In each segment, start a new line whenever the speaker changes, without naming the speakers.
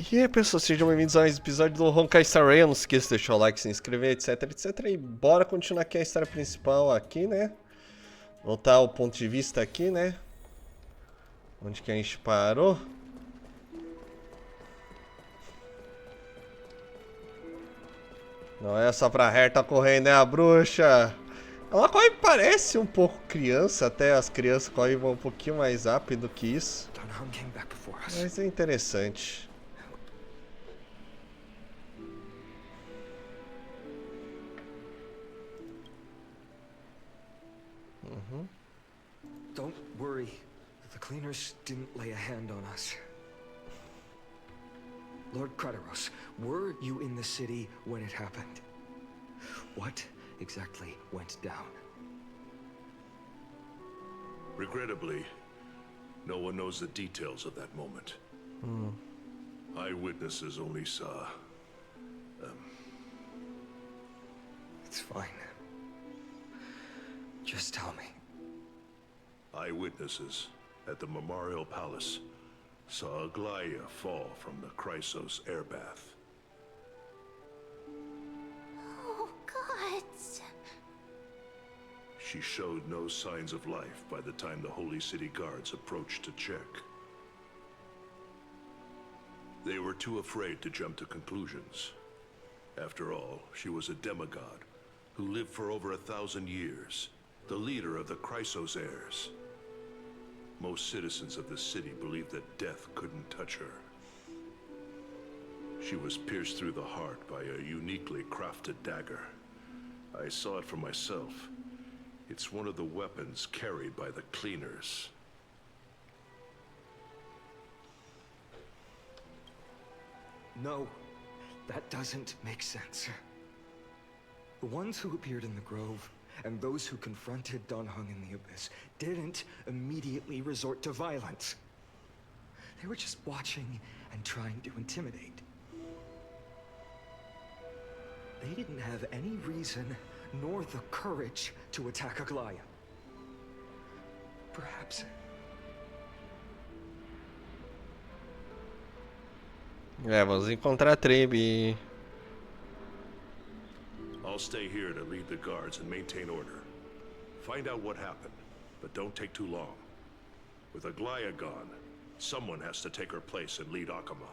E aí, pessoal, sejam bem-vindos a mais um episódio do Honkai Star Rail. Não se esqueça de deixar o like, se inscrever, etc, etc. E bora continuar aqui a história principal aqui, né? Voltar o ponto de vista aqui, né? Onde que a gente parou? Não é só pra Hair tá correndo, né, a bruxa? Ela corre, parece um pouco criança, até as crianças correm um pouquinho mais rápido que isso. Mas é interessante.
Don't worry. The cleaners didn't lay a hand on us. Lord Krateros, were you in the city when it happened? What exactly went down?
Regrettably, no one knows the details of that moment. Eyewitnesses only saw...
It's fine. Just tell me.
Eyewitnesses at the Memorial Palace saw Aglaya fall from the Chrysos air bath.
Oh, God.
She showed no signs of life by the time the Holy City guards approached to check. They were too afraid to jump to conclusions. After all, she was a demigod who lived for over 1,000 years, the leader of the Chrysos heirs. Most citizens of the city believed that death couldn't touch her. She was pierced through the heart by a uniquely crafted dagger. I saw it for myself. It's one of the weapons carried by the cleaners.
No, that doesn't make sense. The ones who appeared in the grove and those who confronted Don Hung in the Abyss didn't immediately resort to violence. They were just watching and trying to intimidate. They didn't have any reason nor the courage to attack Aglaya. Perhaps...
Vamos encontrar a Trebi.
I'll stay here to lead the guards and maintain order. Find out what happened, but don't take too long. With Aglaya gone, someone has to take her place and lead Akama.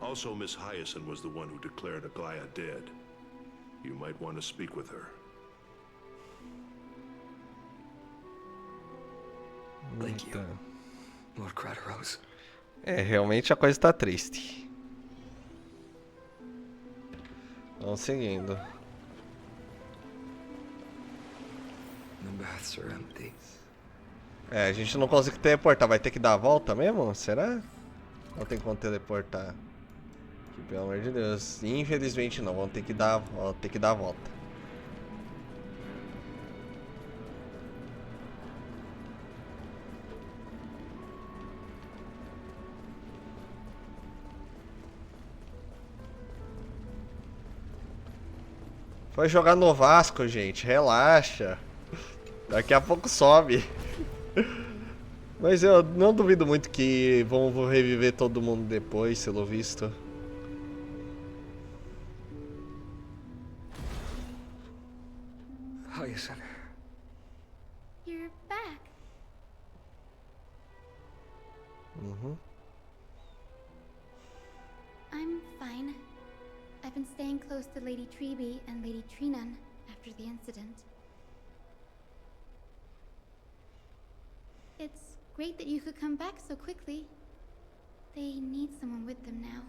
Also, Miss Hyacinth was the one who declared Aglaya dead. You might want to speak with her.
Thank you, Lord Krateros.
Realmente a coisa tá triste. Vamos seguindo.
The baths are empty.
A gente não consegue teleportar. Vai ter que dar a volta mesmo? Será? Não tem como teleportar. Que, pelo amor de Deus. Infelizmente não. Vamos ter que dar a volta. Foi jogar no Vasco, gente. Relaxa. Daqui a pouco sobe. Mas eu não duvido muito que vão reviver todo mundo depois, pelo visto.
Hyacinth.
You're back. I'm fine. I've been staying close to Lady Trebi and Lady Trinan after the incident. It's great that you could come back so quickly. They need someone with them now.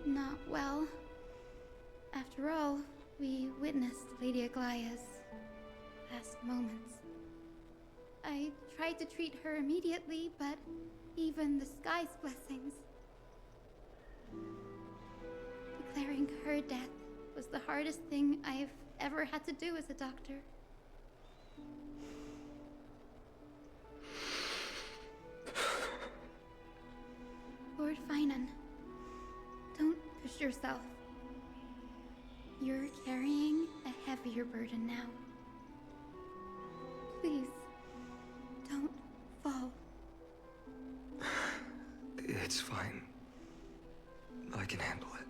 Not well. After all, we witnessed Lady Aglaya's last moments. I tried to treat her immediately, but even the sky's blessings. Declaring her death was the hardest thing I've ever had to do as a doctor. Lord Finan, don't push yourself. You're carrying a heavier burden now. Please,
It's fine. I can handle it.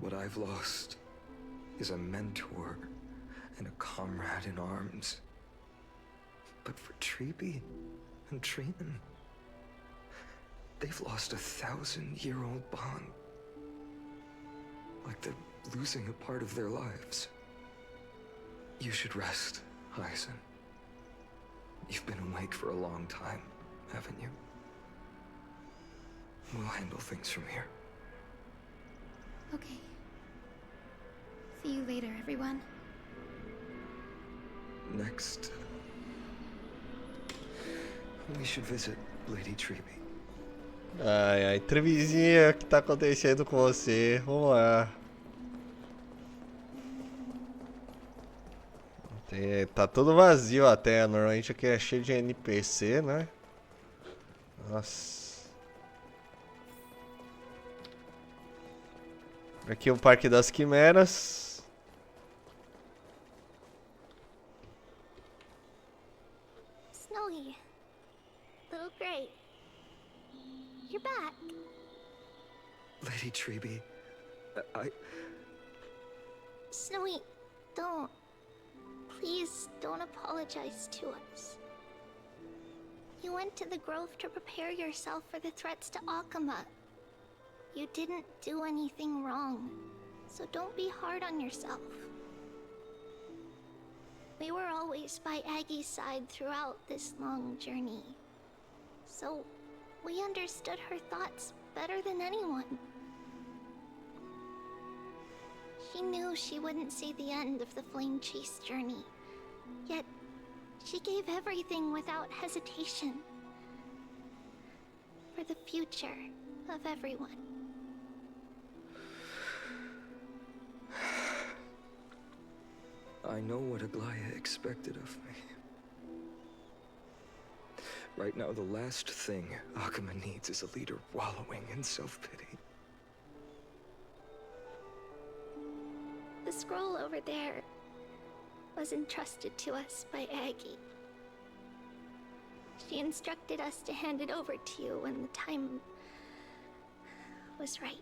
What I've lost is a mentor and a comrade in arms. But for Treeby and Trinan, they've lost a 1,000-year-old bond. Like they're losing a part of their lives. You should rest, Hyacin. You've been awake for a long time, haven't you? We'll handle things from here.
Okay. See you later, everyone.
Next, we should visit Lady Treeby.
Ai, ai, Trevizinha, o que tá acontecendo com você? Vamos lá. Tá tudo vazio até, normalmente aqui é cheio de NPC, né? Nossa. Aqui é o Parque das Quimeras.
Snowy. Little Gray. You're back.
Lady Treeby, I...
Snowy, don't. Please don't apologize to us. You went to the Grove to prepare yourself for the threats to Akama. You didn't do anything wrong, so don't be hard on yourself. We were always by Aggie's side throughout this long journey, so we understood her thoughts better than anyone. She knew she wouldn't see the end of the Flame Chase journey, yet she gave everything without hesitation for the future of everyone.
I know what Aglaya expected of me. Right now, the last thing Akama needs is a leader wallowing in self-pity.
The scroll over there was entrusted to us by Aggie. She instructed us to hand it over to you when the time was right.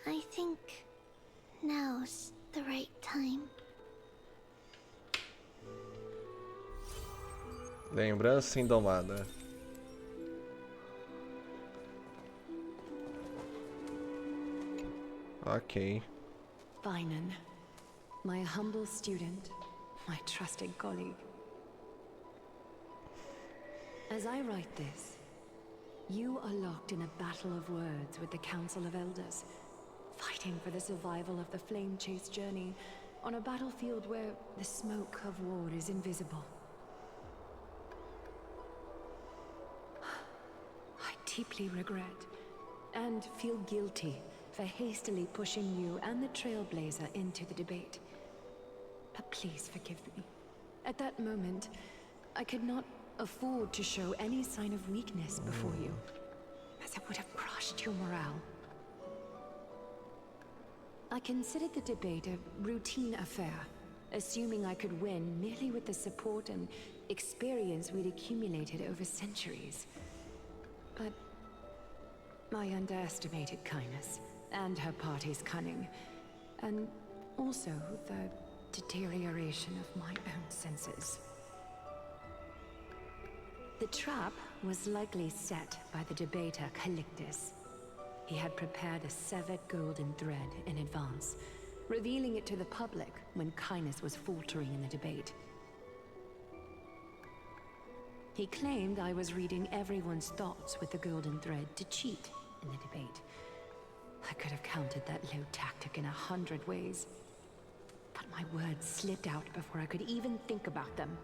I think now's the right time.
Lembrança indomada. Ok.
Finan, my humble student, my trusted colleague. As I write this, you are locked in a battle of words with the Council of Elders, fighting for the survival of the Flame Chase journey on a battlefield where the smoke of war is invisible. I deeply regret and feel guilty for hastily pushing you and the Trailblazer into the debate. But please forgive me. At that moment, I could not afford to show any sign of weakness before you, as it would have crushed your morale. I considered the debate a routine affair, assuming I could win merely with the support and experience we'd accumulated over centuries. But I underestimated Kindness and her party's cunning, and also the deterioration of my own senses. The trap was likely set by the debater Calictus. He had prepared a severed golden thread in advance, revealing it to the public when Kindness was faltering in the debate. He claimed I was reading everyone's thoughts with the golden thread to cheat in the debate. I could have countered that low tactic in 100 ways, but my words slipped out before I could even think about them.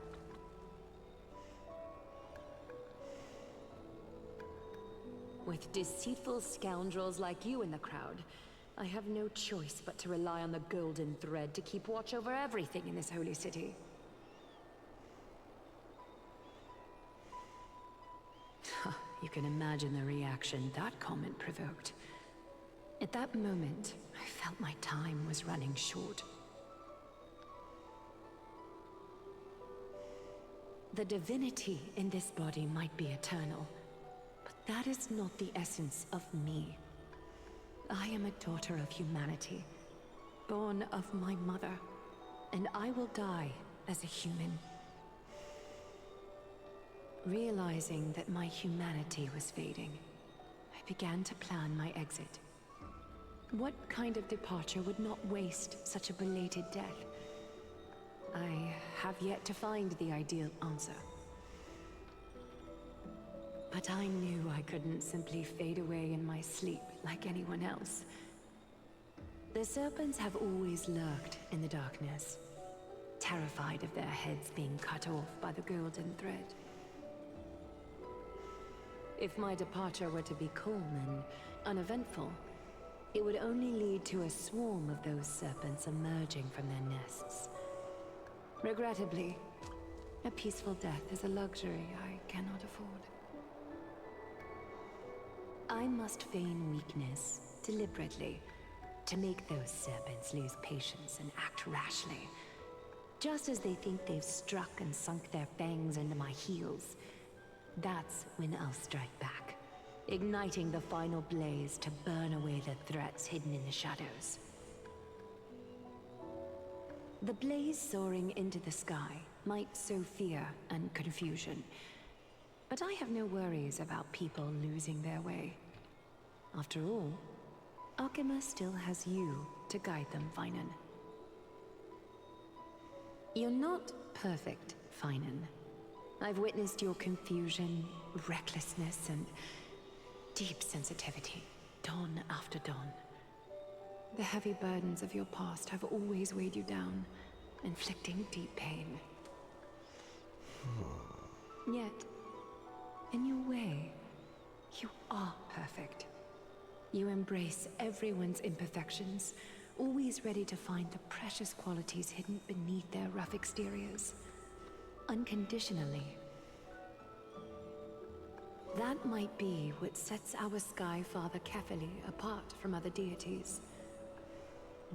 With deceitful scoundrels like you in the crowd, I have no choice but to rely on the golden thread to keep watch over everything in this holy city. You can imagine the reaction that comment provoked. At that moment, I felt my time was running short. The divinity in this body might be eternal, but That is not the essence of me. I am a daughter of humanity, born of my mother, and I will die as a human. Realizing that my humanity was fading, I began to plan my exit. What kind of departure would not waste such a belated death? I have yet to find the ideal answer. But I knew I couldn't simply fade away in my sleep like anyone else. The serpents have always lurked in the darkness, terrified of their heads being cut off by the golden thread. If my departure were to be calm and uneventful, it would only lead to a swarm of those serpents emerging from their nests. Regrettably, a peaceful death is a luxury I cannot afford. I must feign weakness, deliberately, to make those serpents lose patience and act rashly. Just as they think they've struck and sunk their fangs into my heels, that's when I'll strike back, igniting the final blaze to burn away the threats hidden in the shadows. The blaze soaring into the sky might sow fear and confusion, but I have no worries about people losing their way. After all, Akima still has you to guide them, Finan. You're not perfect, Finan. I've witnessed your confusion, recklessness, and deep sensitivity, dawn after dawn. The heavy burdens of your past have always weighed you down, inflicting deep pain. Yet, in your way, you are perfect. You embrace everyone's imperfections, always ready to find the precious qualities hidden beneath their rough exteriors. Unconditionally. That might be what sets our Sky Father Kefili apart from other deities.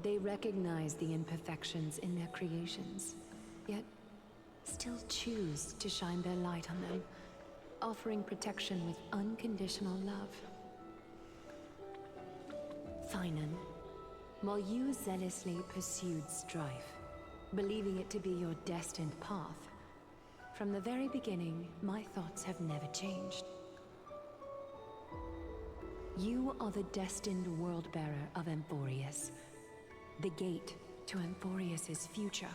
They recognize the imperfections in their creations, yet still choose to shine their light on them, offering protection with unconditional love. Finan, while you zealously pursued strife, believing it to be your destined path, from the very beginning, my thoughts have never changed. You are the destined world-bearer of Amphorius, the gate to Amphorius's future.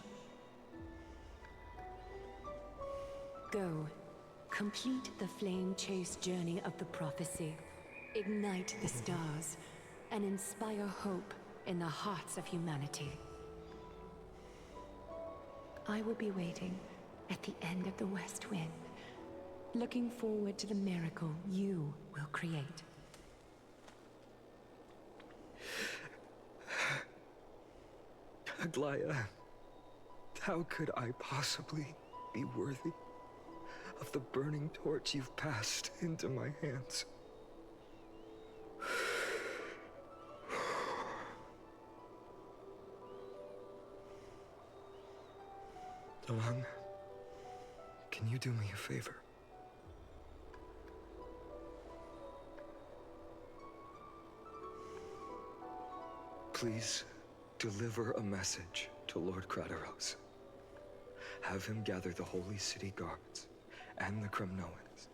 Go, complete the flame-chased journey of the prophecy, ignite the stars, and inspire hope in the hearts of humanity. I will be waiting at the end of the West Wind, looking forward to the miracle you will create.
Aglaya, how could I possibly be worthy of the burning torch you've passed into my hands? Dongheng, can you do me a favor? Please deliver a message to Lord Krateros. Have him gather the Holy City guards and the Kremnoans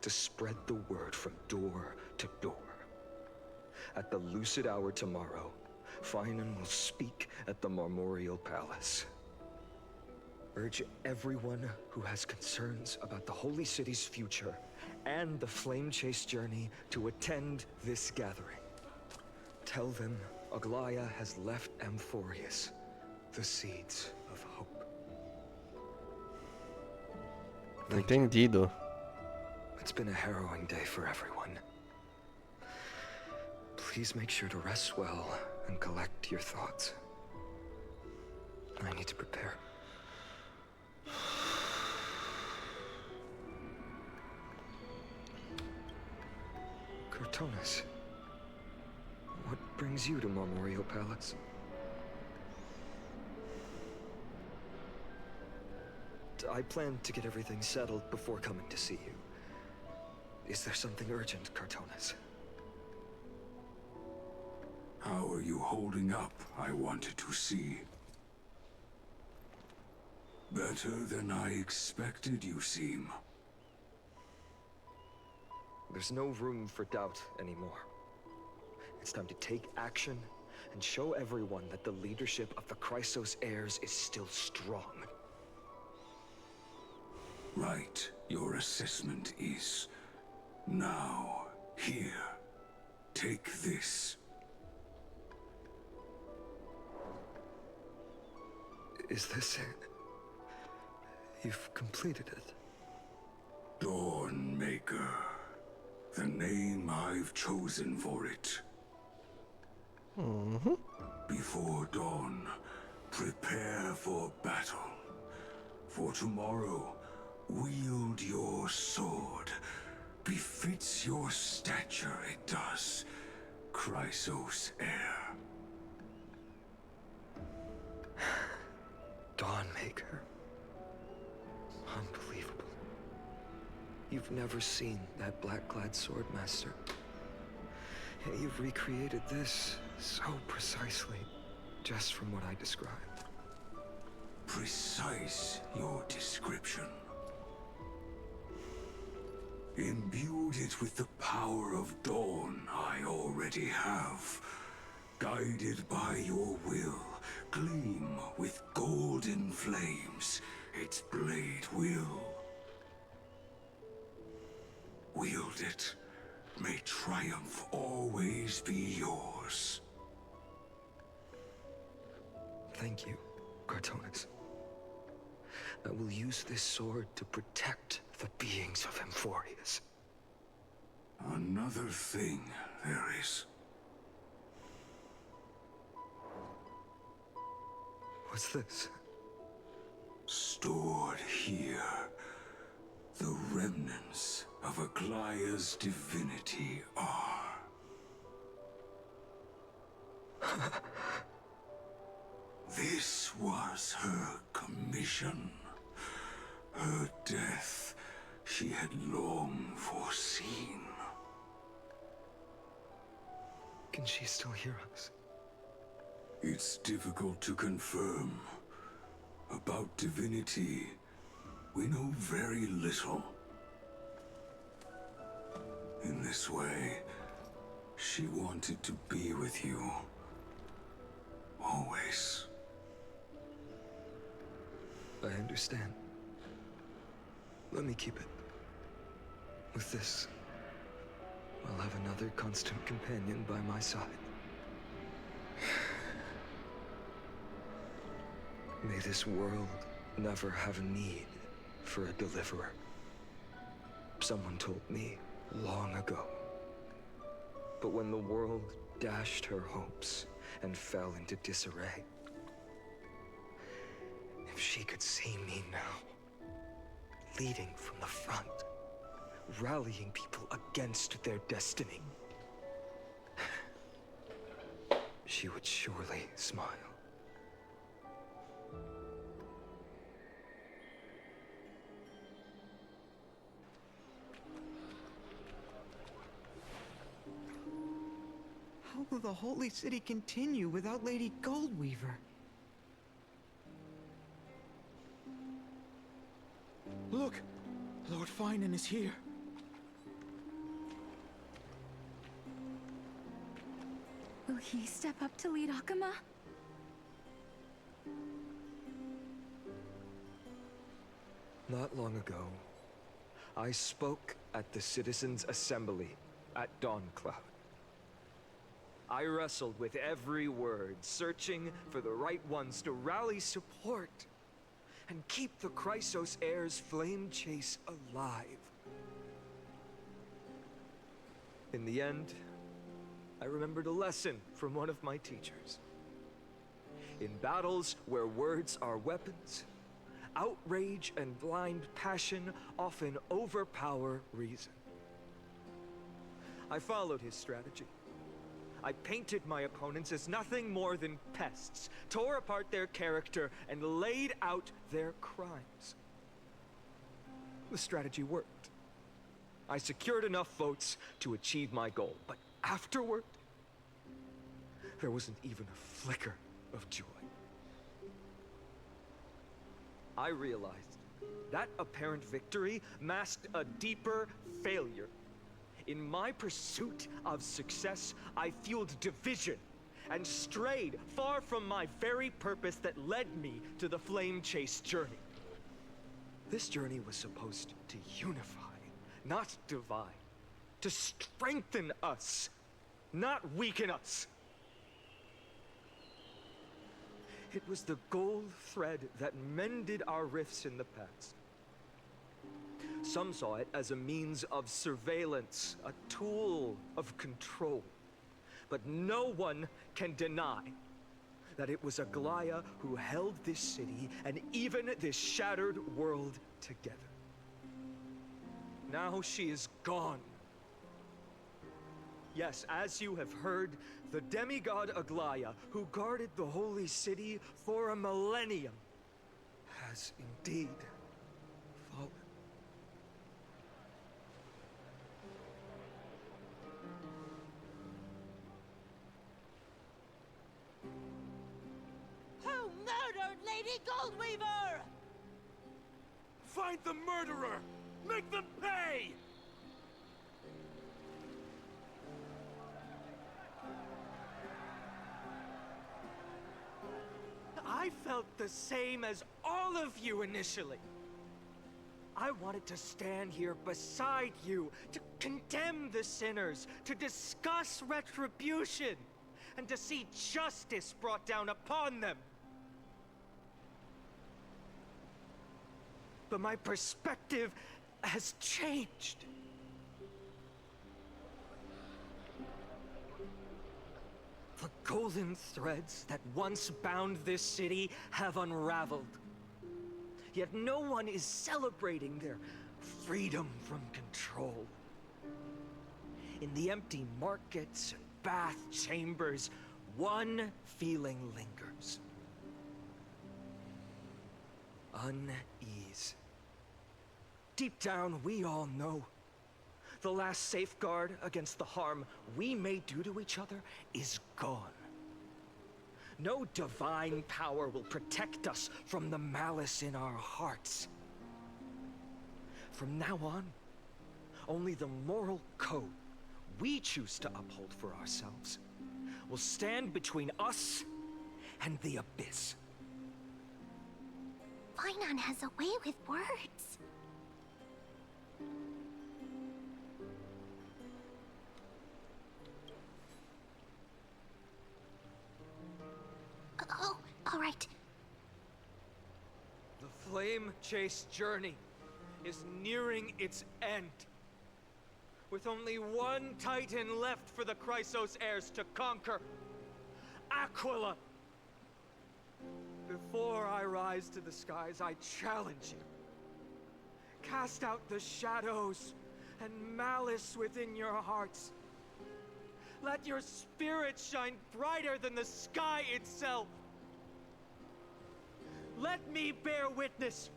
to spread the word from door to door. At the lucid hour tomorrow, Finan will speak at the Marmorial Palace. Urge everyone who has concerns about the Holy City's future and the Flame Chase journey to attend this gathering. Tell them Aglaya has left Amphorius the seeds of hope.
Entendido.
It's been a harrowing day for everyone. Please make sure to rest well and collect your thoughts. I need to prepare. Cortonis, what brings you to Marmorial Palace? I planned to get everything settled before coming to see you. Is there something urgent, Cartonis?
How are you holding up, I wanted to see. Better than I expected, you seem.
There's no room for doubt anymore. It's time to take action and show everyone that the leadership of the Chrysos heirs is still strong.
Right, your assessment is. Now, here. Take this.
Is this it? You've completed it.
Dawnmaker. The name I've chosen for it. Before dawn, prepare for battle. For tomorrow, wield your sword. Befits your stature, it does. Chrysos heir.
Dawnmaker. Unbelievable. You've never seen that black-clad sword master. Yet you've recreated this so precisely, just from what I described.
Precise your description. Imbued it with the power of dawn I already have. Guided by your will, gleam with golden flames, its blade will. Wield it, may triumph always be yours.
Thank you, Cartonis. I will use this sword to protect the beings of Amphorius.
Another thing there is.
What's this?
Stored here, the remnants of Aglaya's divinity are. This was her commission. Her death she had long foreseen.
Can she still hear us?
It's difficult to confirm. About divinity, we know very little. In this way, she wanted to be with you. Always.
I understand. Let me keep it. With this, I'll have another constant companion by my side. May this world never have a need for a deliverer. Someone told me long ago. But when the world dashed her hopes and fell into disarray, if she could see me now, leading from the front, rallying people against their destiny, she would surely smile.
How will the Holy City continue without Lady Goldweaver? Look! Lord Finan is here.
Will he step up to lead Akama?
Not long ago, I spoke at the Citizens' Assembly at Dawncloud. I wrestled with every word, searching for the right ones to rally support and keep the Chrysos heirs' flame chase alive. In the end, I remembered a lesson from one of my teachers. In battles where words are weapons, outrage and blind passion often overpower reason. I followed his strategy. I painted my opponents as nothing more than pests, tore apart their character, and laid out their crimes. The strategy worked. I secured enough votes to achieve my goal, but afterward, there wasn't even a flicker of joy. I realized that apparent victory masked a deeper failure. In my pursuit of success, I fueled division and strayed far from my very purpose that led me to the flame chase journey. This journey was supposed to unify, not divide, to strengthen us, not weaken us. It was the gold thread that mended our rifts in the past. Some saw it as a means of surveillance, a tool of control. But no one can deny that it was Aglaya who held this city and even this shattered world together. Now she is gone. Yes, as you have heard, the demigod Aglaya, who guarded the holy city for a millennium, has indeed fallen.
Who murdered Lady Goldweaver?
Find the murderer! Make them pay!
I felt the same as all of you initially. I wanted to stand here beside you, to condemn the sinners, to discuss retribution, and to see justice brought down upon them. But my perspective has changed. The golden threads that once bound this city have unraveled. Yet no one is celebrating their freedom from control. In the empty markets and bath chambers, one feeling lingers. Unease. Deep down, we all know the last safeguard against the harm we may do to each other is gone. No divine power will protect us from the malice in our hearts. From now on, only the moral code we choose to uphold for ourselves will stand between us and the abyss.
Finon has a way with words. Oh, all right.
The flame chase journey is nearing its end. With only one Titan left for the Chrysos heirs to conquer. Aquila! Before I rise to the skies, I challenge you. Cast out the shadows and malice within your hearts. Let your spirit shine brighter than the sky itself. Let me bear witness.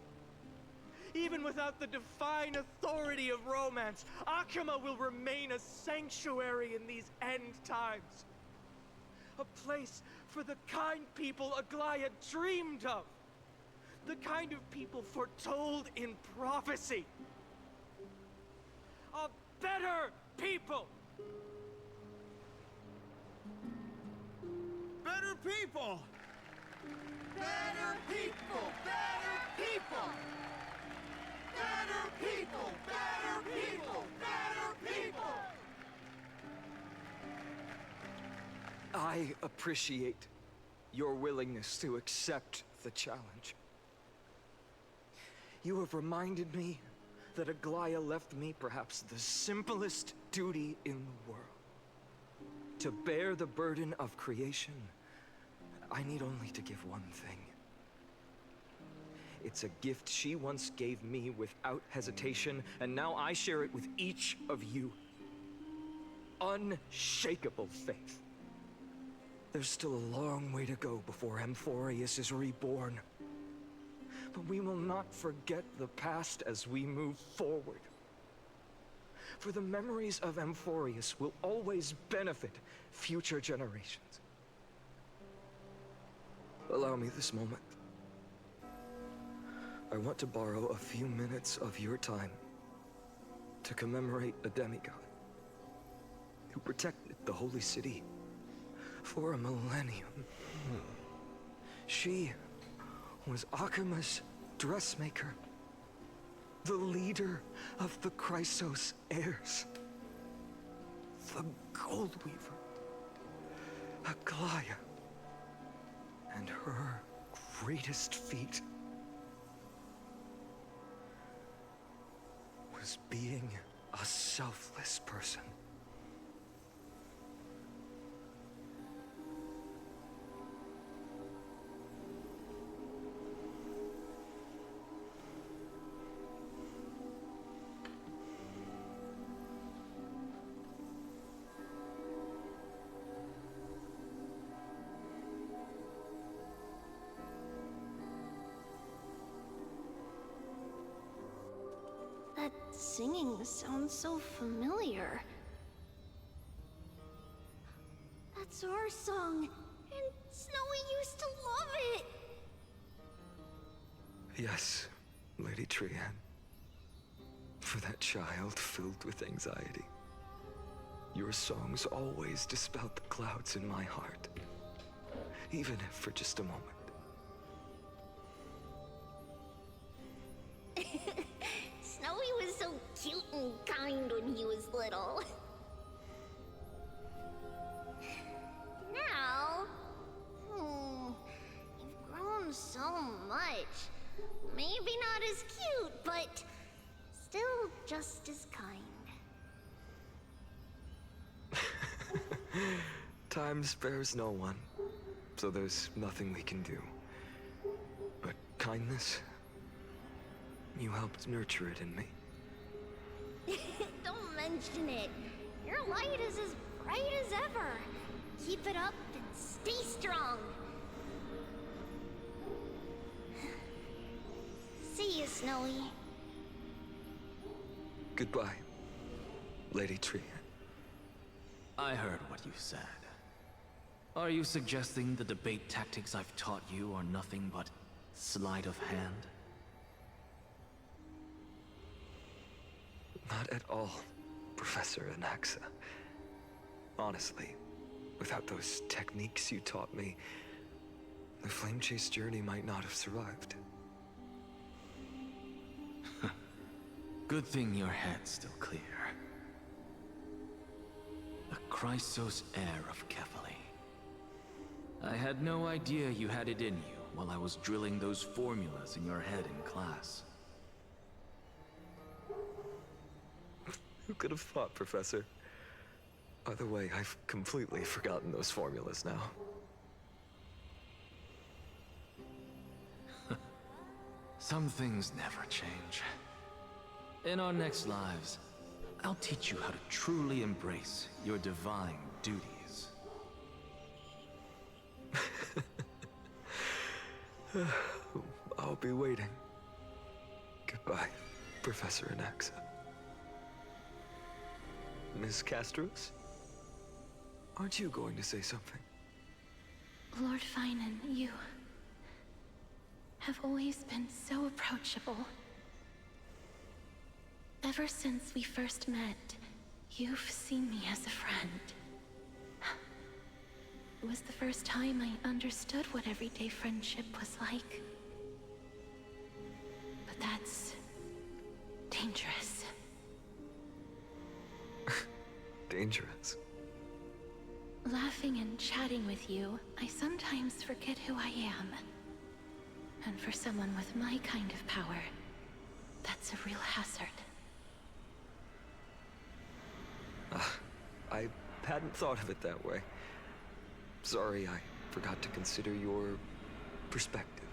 Even without the divine authority of romance, Akama will remain a sanctuary in these end times. A place for the kind people Aglaya dreamed of. The kind of people foretold in prophecy. A better people!
Better people!
Better people! Better people! Better people! Better people! Better people!
I appreciate your willingness to accept the challenge. You have reminded me that Aglaya left me perhaps the simplest duty in the world. To bear the burden of creation, I need only to give one thing. It's a gift she once gave me without hesitation, and now I share it with each of you. Unshakable faith. There's still a long way to go before Amphorius is reborn. But we will not forget the past as we move forward. For the memories of Amphorius will always benefit future generations. Allow me this moment. I want to borrow a few minutes of your time to commemorate a demigod who protected the holy city for a millennium. She was Akima's dressmaker, the leader of the Chrysos heirs, the gold weaver, Aglaia, and her greatest feat was being a selfless person.
That singing sounds so familiar. That's our song, and Snowy used to love it!
Yes, Lady Trian. For that child filled with anxiety. Your songs always dispelled the clouds in my heart. Even if for just a moment.
Snowy was so cute and kind when he was little. Now, you've grown so much. Maybe not as cute, but still just as kind.
Time spares no one, so there's nothing we can do. But kindness, you helped nurture it in me.
Don't mention it. Your light is as bright as ever. Keep it up and stay strong. See you, Snowy.
Goodbye, Lady Trian.
I heard what you said. Are you suggesting the debate tactics I've taught you are nothing but sleight of hand?
Not at all, Professor Anaxa. Honestly, without those techniques you taught me, the Flame Chase journey might not have survived.
Good thing your head's still clear. The Chrysos heir of Kefali. I had no idea you had it in you while I was drilling those formulas in your head in class.
Who could have thought, Professor? By the way, I've completely forgotten those formulas now.
Some things never change. In our next lives, I'll teach you how to truly embrace your divine duties.
I'll be waiting. Goodbye, Professor Anaxa. Miss Castros? Aren't you going to say something?
Lord Finan, you have always been so approachable. Ever since we first met, you've seen me as a friend. It was the first time I understood what everyday friendship was like. But that's dangerous.
Dangerous?
Laughing and chatting with you, I sometimes forget who I am. And for someone with my kind of power, that's a real hazard.
I hadn't thought of it that way. Sorry, I forgot to consider your perspective.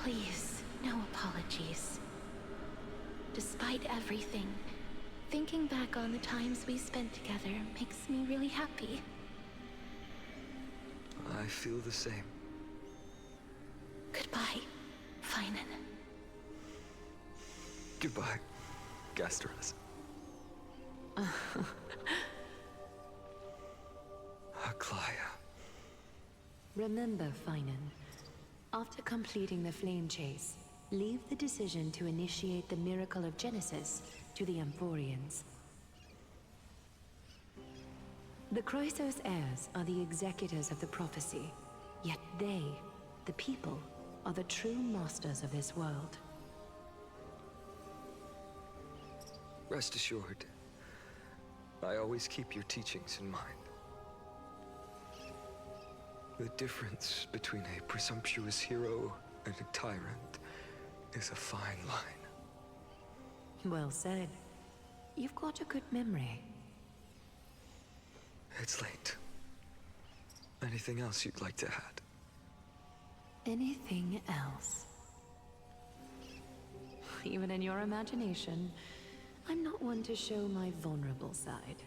Please, no apologies. Despite everything, thinking back on the times we spent together makes me really happy.
I feel the same.
Goodbye, Finan.
Goodbye, Gastras. Aglaya.
Remember, Finan, after completing the flame chase, leave the decision to initiate the miracle of Genesis to the Amphorians. The Chrysos heirs are the executors of the prophecy, yet they, the people, are the true masters of this world.
Rest assured, I always keep your teachings in mind. The difference between a presumptuous hero and a tyrant is a fine line.
Well said. You've got a good memory.
It's late. Anything else you'd like to add?
Anything else? Even in your imagination, I'm not one to show my vulnerable side.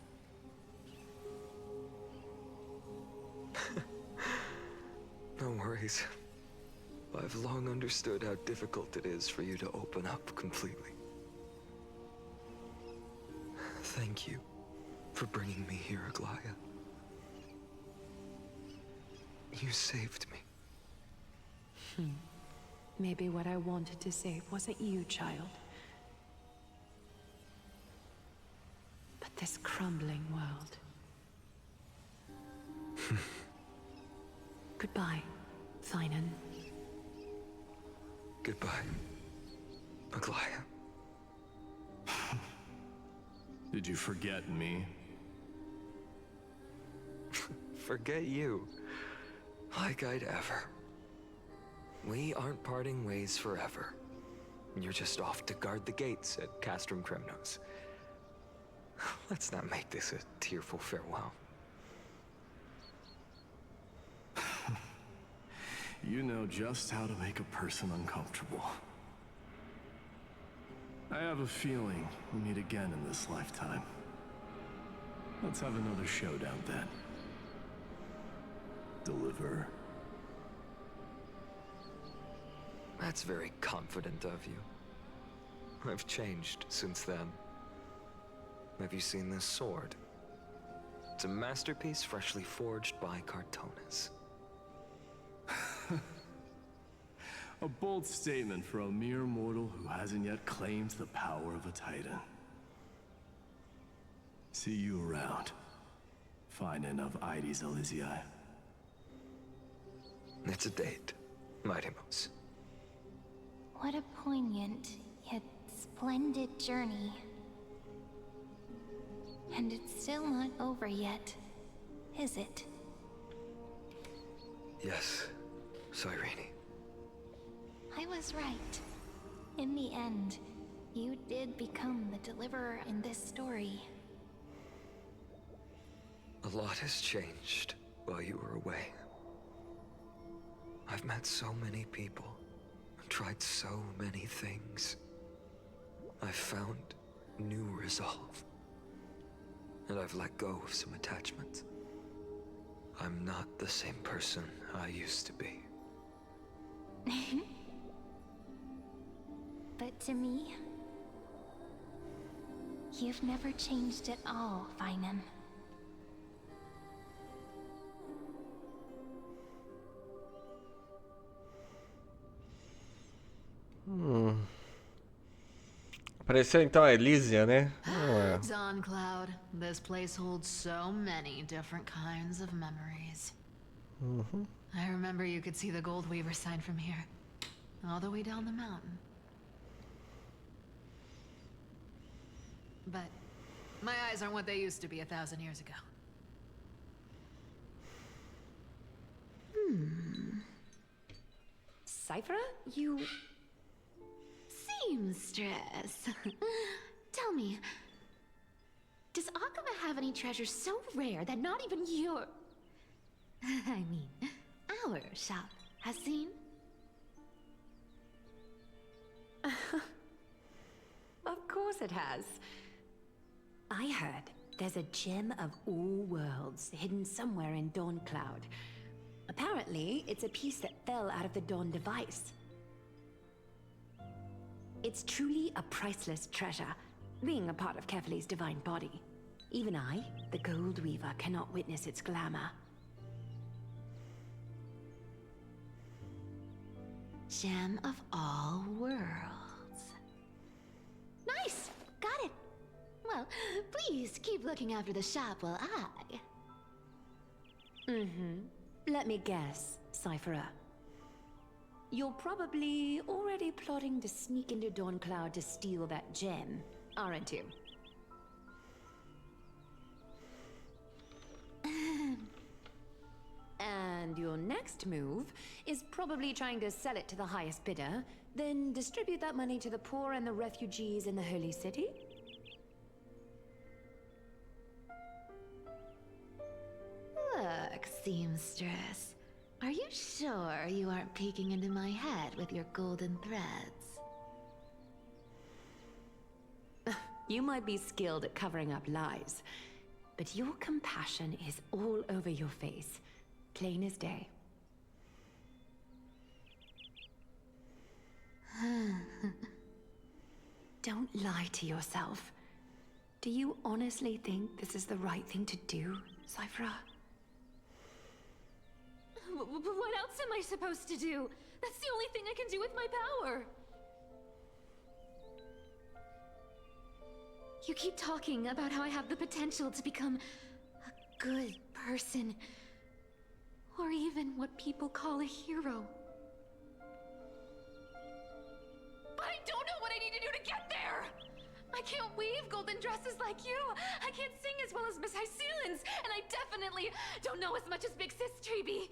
No worries. I've long understood how difficult it is for you to open up completely. Thank you for bringing me here, Aglaya. You saved me.
Maybe what I wanted to save wasn't you, child. But this crumbling world. Goodbye, Finan.
Goodbye, Aglaya.
Did you forget me?
Forget you. Like I'd ever. We aren't parting ways forever. You're just off to guard the gates at Castrum Kremnos. Let's not make this a tearful farewell.
You know just how to make a person uncomfortable. I have a feeling we'll meet again in this lifetime. Let's have another showdown then. Deliver.
That's very confident of you. I've changed since then. Have you seen this sword? It's a masterpiece freshly forged by Cartonis.
A bold statement for a mere mortal who hasn't yet claimed the power of a titan. See you around. Finan of Ides Elysiae.
It's a date, Mightimos.
What a poignant, yet splendid journey. And it's still not over yet, is it?
Yes, Cyrene.
I was right. In the end, you did become the deliverer in this story.
A lot has changed while you were away. I've met so many people, tried so many things. I've found new resolve. And I've let go of some attachments. I'm not the same person I used to be.
But to me, you've never changed at all, Finan.
Apareceu então a Elysia, né?
Dawn Cloud, this place holds so many different kinds of memories. I remember you could see the Gold Weaver sign from here, all the way down the mountain. But my eyes aren't what they used to be 1,000 years ago.
Cypher, you...
Seamstress. Tell me, does Akama have any treasures so rare that not even your... I mean, our shop has seen?
Of course it has. I heard there's a gem of all worlds hidden somewhere in Dawn Cloud. Apparently, it's a piece that fell out of the Dawn device. It's truly a priceless treasure, being a part of Kefali's divine body. Even I, the Gold Weaver, cannot witness its glamour. Gem of all worlds.
Nice! Got it! Well, please keep looking after the shop while I...
Let me guess, Cypherer. You're probably already plotting to sneak into Dawncloud to steal that gem, aren't you? And your next move is probably trying to sell it to the highest bidder, then distribute that money to the poor and the refugees in the Holy City?
Look, seamstress. Are you sure you aren't peeking into my head with your golden threads?
You might be skilled at covering up lies, but your compassion is all over your face, plain as day. Don't lie to yourself. Do you honestly think this is the right thing to do, Cypherer?
What else am I supposed to do? That's the only thing I can do with my power. You keep talking about how I have the potential to become a good person. Or even what people call a hero. But I don't know what I need to do to get there! I can't weave golden dresses like you! I can't sing as well as Miss Hyceelins! And I definitely don't know as much as Big Sis Treeby!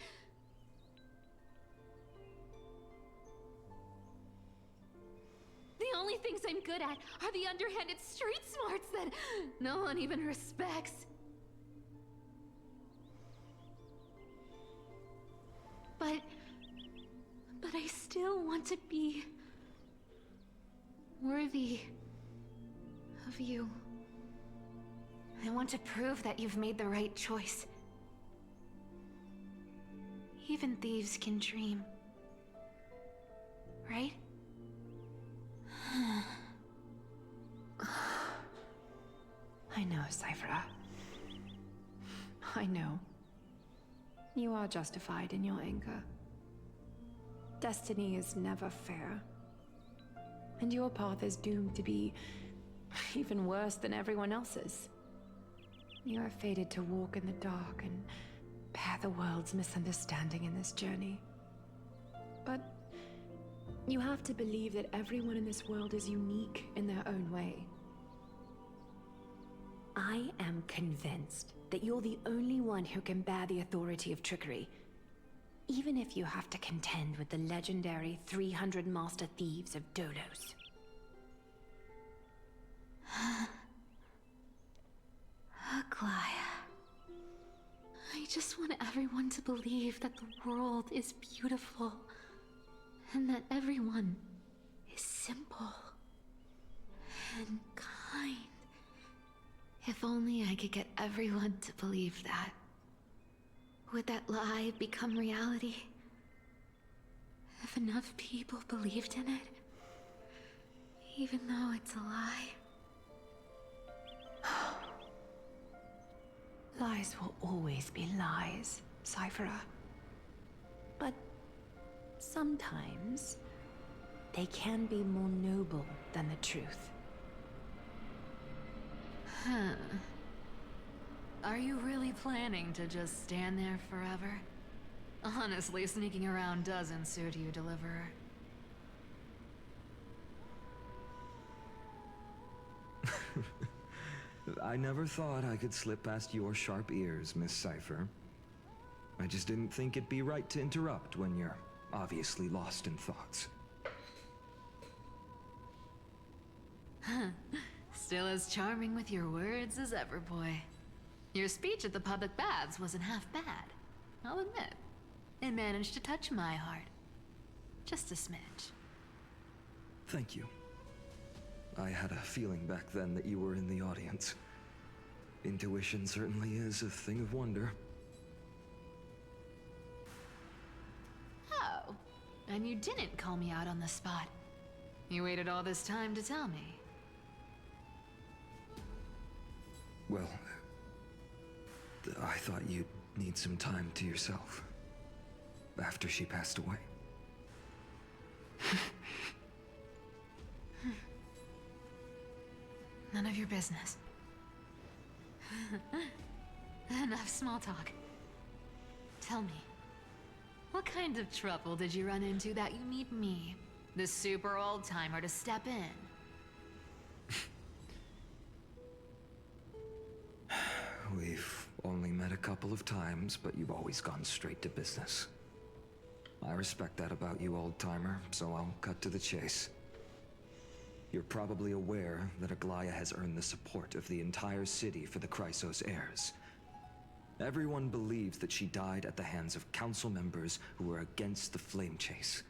The only things I'm good at are the underhanded street smarts that no one even respects. But I still want to be worthy of you. I want to prove that you've made the right choice. Even thieves can dream. Right?
I know, Cypherer. I know. You are justified in your anger. Destiny is never fair. And your path is doomed to be even worse than everyone else's. You are fated to walk in the dark and bear the world's misunderstanding in this journey. But you have to believe that everyone in this world is unique in their own way. I am convinced that you're the only one who can bear the authority of trickery, even if you have to contend with the legendary 300 master thieves of Dolos.
Aglaya. I just want everyone to believe that the world is beautiful, and that everyone is simple and kind. If only I could get everyone to believe that. Would that lie become reality? If enough people believed in it? Even though it's a lie?
Lies will always be lies, Cypherer. But sometimes they can be more noble than the truth.
Huh. Are you really planning to just stand there forever? Honestly, sneaking around doesn't suit you, Deliverer.
I never thought I could slip past your sharp ears, Miss Cypher. I just didn't think it'd be right to interrupt when you're obviously lost in thoughts.
Still as charming with your words as ever, boy. Your speech at the public baths wasn't half bad. I'll admit. It managed to touch my heart. Just a smidge.
Thank you. I had a feeling back then that you were in the audience. Intuition certainly is a thing of wonder.
Oh, and you didn't call me out on the spot. You waited all this time to tell me.
Well, I thought you'd need some time to yourself. After she passed away.
None of your business. Enough small talk. Tell me, what kind of trouble did you run into that you need me, the super old-timer, to step in?
We've only met a couple of times, but you've always gone straight to business. I respect that about you, old-timer, so I'll cut to the chase. You're probably aware that Aglaya has earned the support of the entire city for the Chrysos heirs. Everyone believes that she died at the hands of council members who were against the flame chase,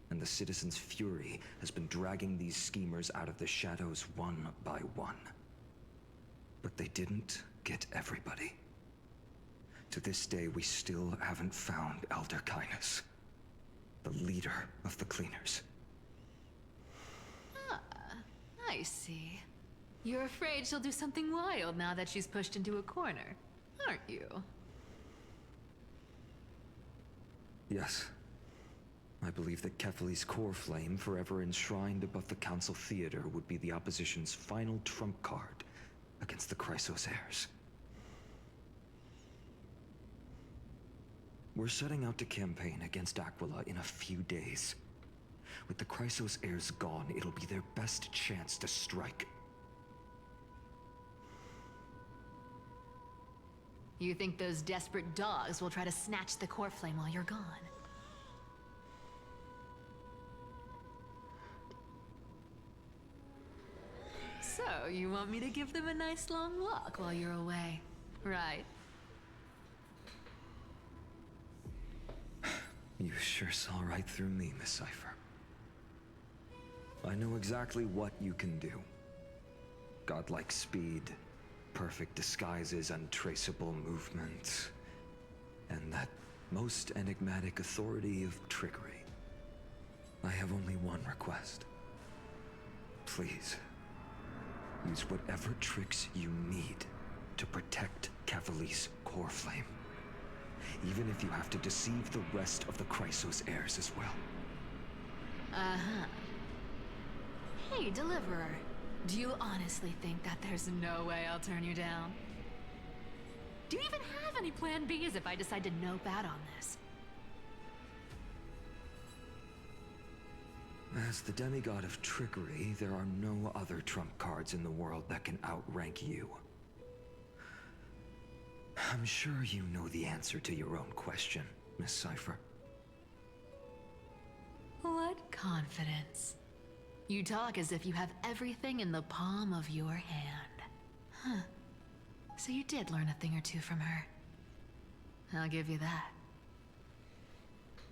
and the citizens' fury has been dragging these schemers out of the shadows one by one. But they didn't get everybody. To this day, we still haven't found Elder Kynus, the leader of the Cleaners.
Ah, I see. You're afraid she'll do something wild now that she's pushed into a corner, aren't you?
Yes. I believe that Kefali's core flame, forever enshrined above the Council Theater, would be the opposition's final trump card against the Chrysos heirs. We're setting out to campaign against Aquila in a few days. With the Chrysos heirs gone, it'll be their best chance to strike.
You think those desperate dogs will try to snatch the core flame while you're gone? So, you want me to give them a nice long walk while you're away, right?
You sure saw right through me, Miss Cipher. I know exactly what you can do. Godlike speed, perfect disguises, untraceable movement, and that most enigmatic authority of trickery. I have only one request. Please, use whatever tricks you need to protect Kefali's core flame. Even if you have to deceive the rest of the Chrysos heirs as well.
Uh-huh. Hey, Deliverer. Do you honestly think that there's no way I'll turn you down? Do you even have any plan Bs if I decide to nope out on this?
As the demigod of trickery, there are no other trump cards in the world that can outrank you. I'm sure you know the answer to your own question, Miss Cipher.
What confidence. You talk as if you have everything in the palm of your hand. Huh. So you did learn a thing or two from her. I'll give you that.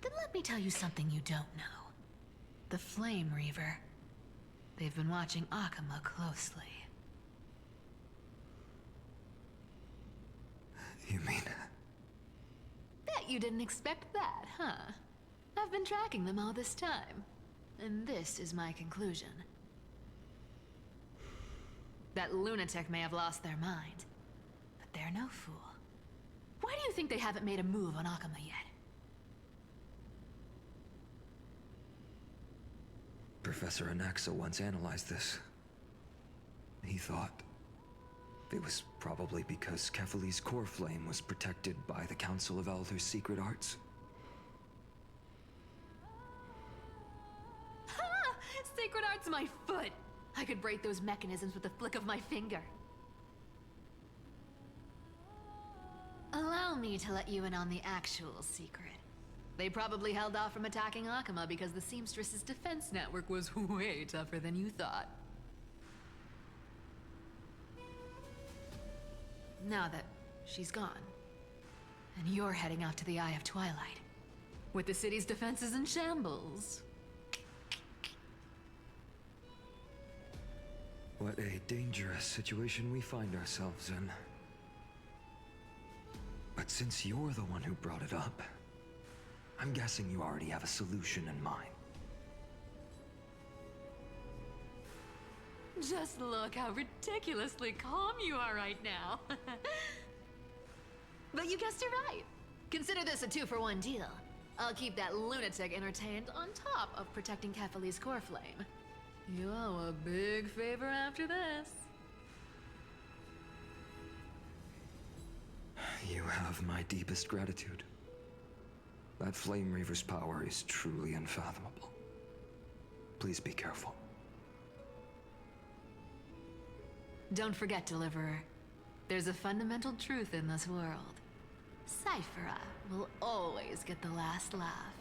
Then let me tell you something you don't know. The Flame Reaver. They've been watching Akama closely.
You mean...
Bet you didn't expect that, huh? I've been tracking them all this time. And this is my conclusion. That lunatic may have lost their mind, but they're no fool. Why do you think they haven't made a move on Akama yet?
Professor Anaxa once analyzed this. He thought it was probably because Kefali's core flame was protected by the Council of Elders' secret arts.
Ha! Sacred art's my foot! I could break those mechanisms with the flick of my finger. Allow me to let you in on the actual secret. They probably held off from attacking Akama because the Seamstress's defense network was way tougher than you thought. Now that she's gone, and you're heading out to the Eye of Twilight, with the city's defenses in shambles.
What a dangerous situation we find ourselves in. But since you're the one who brought it up, I'm guessing you already have a solution in mind.
Just look how ridiculously calm you are right now. But you guessed it right. Consider this a 2-for-1 deal. I'll keep that lunatic entertained on top of protecting Kefali's core flame. You owe a big favor after this.
You have my deepest gratitude. That Flame Reaver's power is truly unfathomable. Please be careful.
Don't forget, Deliverer. There's a fundamental truth in this world. Cyphera will always get the last laugh.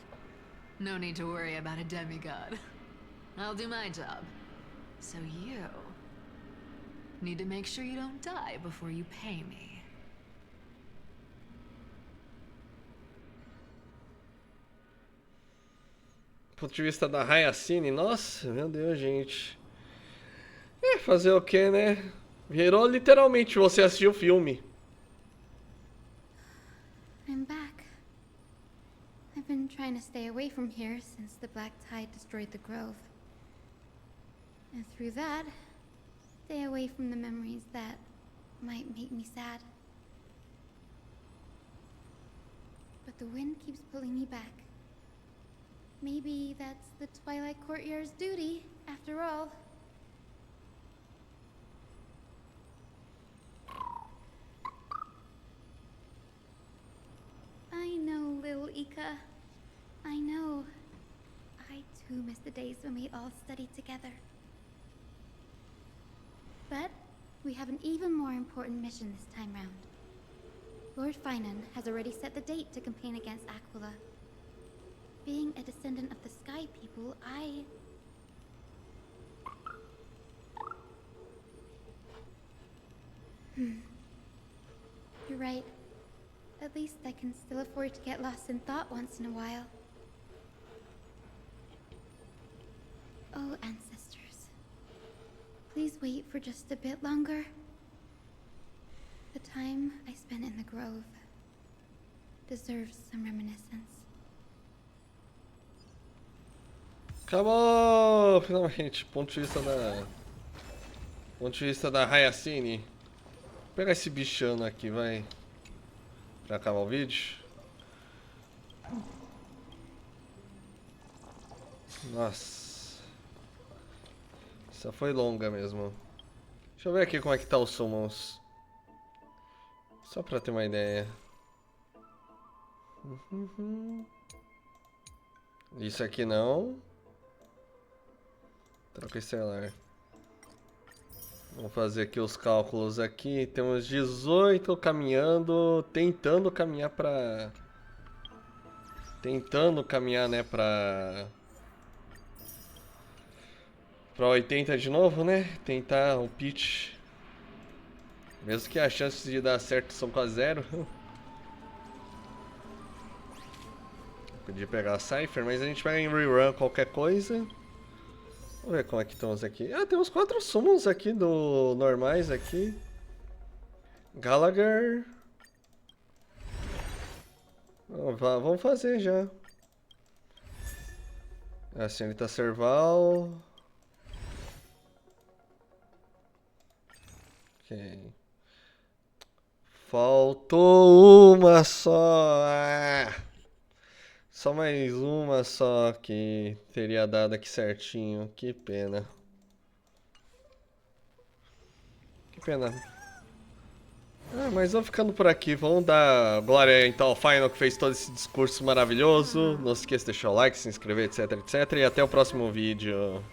No need to worry about a demigod. I'll do my job. So you need to make sure you don't die before you pay me.
Ponto de vista da Hayasine, nossa, meu Deus, gente. Fazer o que, né? Virou literalmente você assistiu o filme.
I'm back. I've been trying to stay away from here since the Black Tide destroyed the grove. And through that, stay away from the memories that might make me sad. But the wind keeps pulling me back. Maybe that's the Twilight Courtyard's duty, after all. I know, little Ika. I know. I too miss the days when we all studied together. But we have an even more important mission this time round. Lord Finan has already set the date to campaign against Aquila. Being a descendant of the Sky People, You're right. At least I can still afford to get lost in thought once in a while. Oh, ancestors. Please wait for just a bit longer. The time I spent in the grove deserves some reminiscence.
Acabou! Finalmente, ponto de vista da Hayasine. Vou pegar esse bichano aqui, vai. Pra acabar o vídeo. Nossa. Essa foi longa mesmo. Deixa eu ver aqui como é que tá os summons. Só pra ter uma ideia. Isso aqui não. Troca estelar. Vamos fazer aqui os cálculos aqui. Temos 18 caminhando, tentando caminhar pra... né, pra 80 de novo, né? Tentar o pitch. Mesmo que as chances de dar certo são quase zero. Podia pegar a Cypher, mas a gente pega em rerun qualquer coisa. Vamos ver como é que estamos aqui. Ah, temos 4 summons aqui do normais aqui. Gallagher. Vamos fazer já. A senhorita Serval. Ok. Faltou uma só. Só mais uma só que teria dado aqui certinho. Que pena. Que pena. Mas vamos ficando por aqui. Vamos dar glória então ao Final que fez todo esse discurso maravilhoso. Não se esqueça de deixar o like, se inscrever, etc, etc. E até o próximo vídeo.